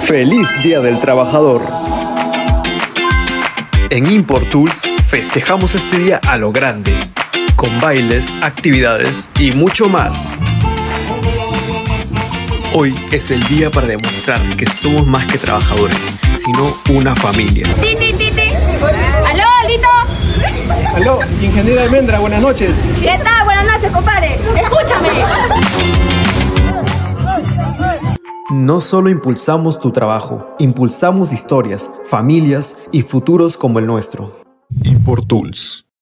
¡Feliz Día del Trabajador! En Import Tools festejamos este día a lo grande, con bailes, actividades y mucho más. Hoy es el día para demostrar que somos más que trabajadores, sino una familia. ¡Titi! ¡Aló, Lito! Aló, ingeniera Almendra, buenas noches. ¿Qué tal? Buenas noches, compadre. ¡Escúchame! No solo impulsamos tu trabajo, impulsamos historias, familias y futuros como el nuestro. Import Tools.